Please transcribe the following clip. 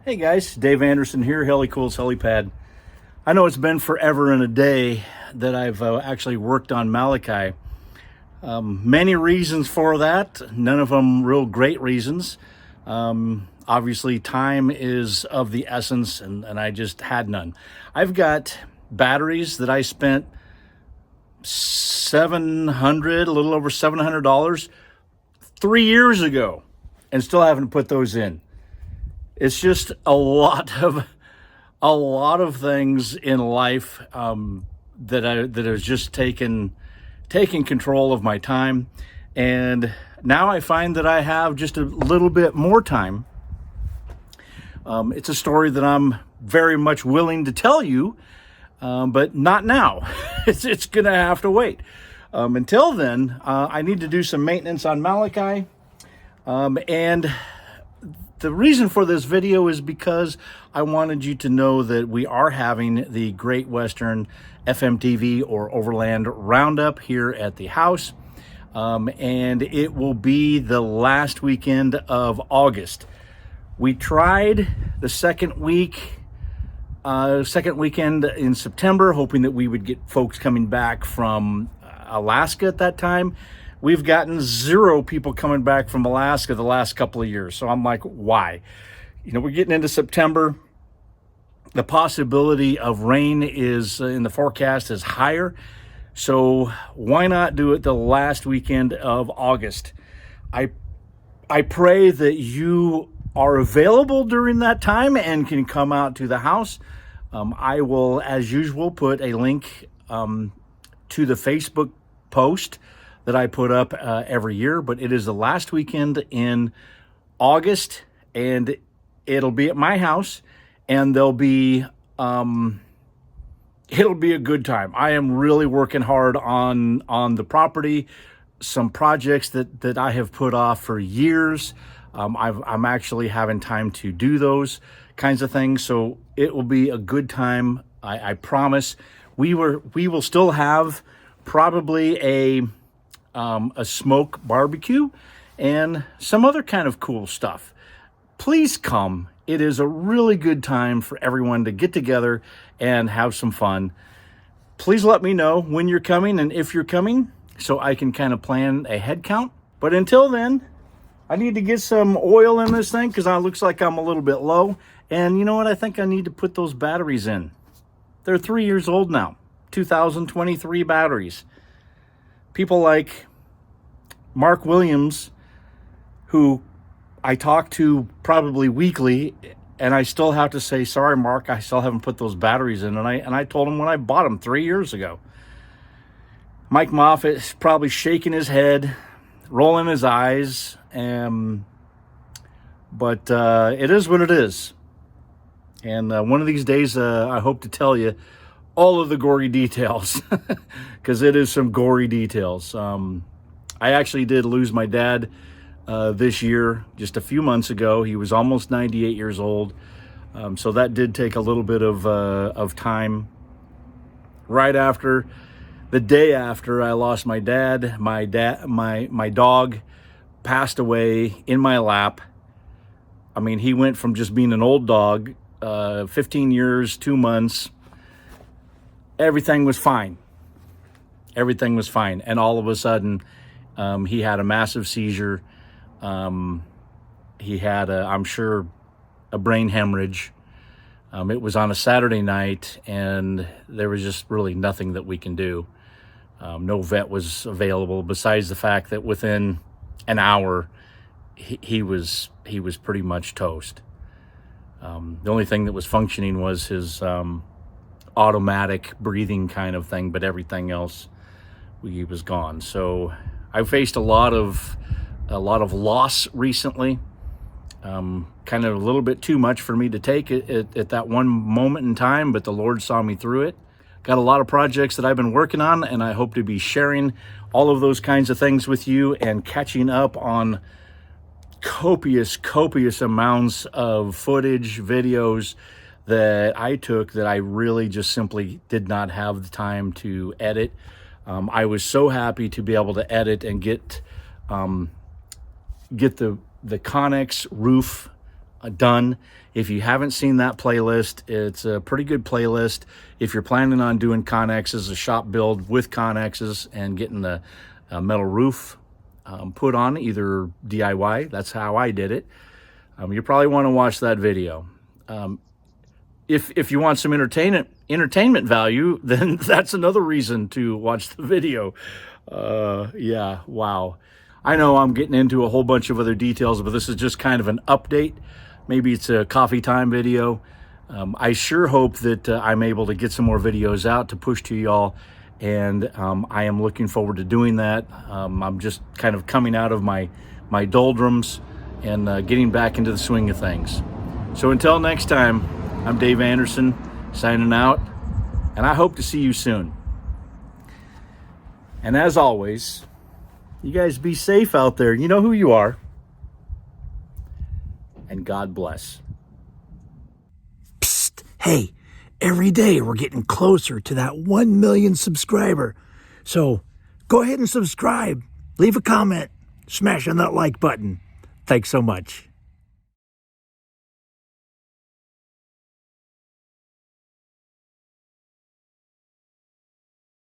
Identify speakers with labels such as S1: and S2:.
S1: Hey guys, Dave Anderson here, Helicool's Helipad. I know it's been forever and a day that I've actually worked on Malachi. Many reasons for that, none of them real great reasons. Obviously, time is of the essence, and I just had none. I've got batteries that I spent a little over $700 3 years ago, and still haven't put those in. It's just a lot of things in life that has just taken control of my time, and now I find that I have just a little bit more time. It's a story that I'm very much willing to tell you, but not now. It's gonna have to wait. Until then, I need to do some maintenance on Malachi, and the reason for this video is because I wanted you to know that we are having the Great Western FMTV or Overlander Roundup here at the house. And it will be the last weekend of August. We tried the second weekend in September, hoping that we would get folks coming back from Alaska at that time. We've gotten 0 people coming back from Alaska the last couple of years. So I'm like, why? You know, we're getting into September. The possibility of rain is in the forecast is higher. So why not do it the last weekend of August? I pray that you are available during that time and can come out to the house. I will, as usual, put a link to the Facebook post that I put up every year, but it is the last weekend in August, and it'll be at my house, and it'll be a good time. I am really working hard on the property, some projects that I have put off for years. I'm actually having time to do those kinds of things, so it will be a good time. I promise. We will still have probably a smoke barbecue and some other kind of cool stuff. Please come. It is a really good time for everyone to get together and have some fun. Please let me know when you're coming and if you're coming so I can kind of plan a head count. But until then, I need to get some oil in this thing because it looks like I'm a little bit low. And you know what? I think I need to put those batteries in. They're 3 years old now. 2023 batteries. People like Mark Williams, who I talk to probably weekly, and I still have to say, sorry, Mark, I still haven't put those batteries in. And I told him when I bought them 3 years ago. Mike Moffat is probably shaking his head, rolling his eyes, but it is what it is. And one of these days, I hope to tell you all of the gory details, because it is some gory details. I actually did lose my dad this year, just a few months ago. He was almost 98 years old, so that did take a little bit of time. Right after, the day after I lost my dad, my dog passed away in my lap. I mean, he went from just being an old dog, 15 years, 2 months. Everything was fine. Everything was fine. And all of a sudden, he had a massive seizure. He had, I'm sure, a brain hemorrhage. It was on a Saturday night, and there was just really nothing that we can do. No vet was available, besides the fact that within an hour, he was pretty much toast. The only thing that was functioning was his automatic breathing kind of thing, but everything else, he was gone. So I faced a lot of loss recently. Kind of a little bit too much for me to take at that one moment in time, but the Lord saw me through it. Got a lot of projects that I've been working on, and I hope to be sharing all of those kinds of things with you and catching up on copious amounts of footage, videos that I took that I really just simply did not have the time to edit. I was so happy to be able to edit and get the Connex roof done. If you haven't seen that playlist, it's a pretty good playlist. If you're planning on doing Connexes, a shop build with Connexes and getting the metal roof put on, either DIY, that's how I did it. You probably want to watch that video. If you want some entertainment value, then that's another reason to watch the video. Yeah, wow. I know I'm getting into a whole bunch of other details, but this is just kind of an update. Maybe it's a coffee time video. I sure hope that I'm able to get some more videos out to push to y'all, and I am looking forward to doing that. I'm just kind of coming out of my doldrums and getting back into the swing of things. So until next time, I'm Dave Anderson, signing out, and I hope to see you soon. And as always, you guys be safe out there. You know who you are. And God bless.
S2: Psst, hey, every day we're getting closer to that 1 million subscriber. So go ahead and subscribe, leave a comment, smash on that like button. Thanks so much.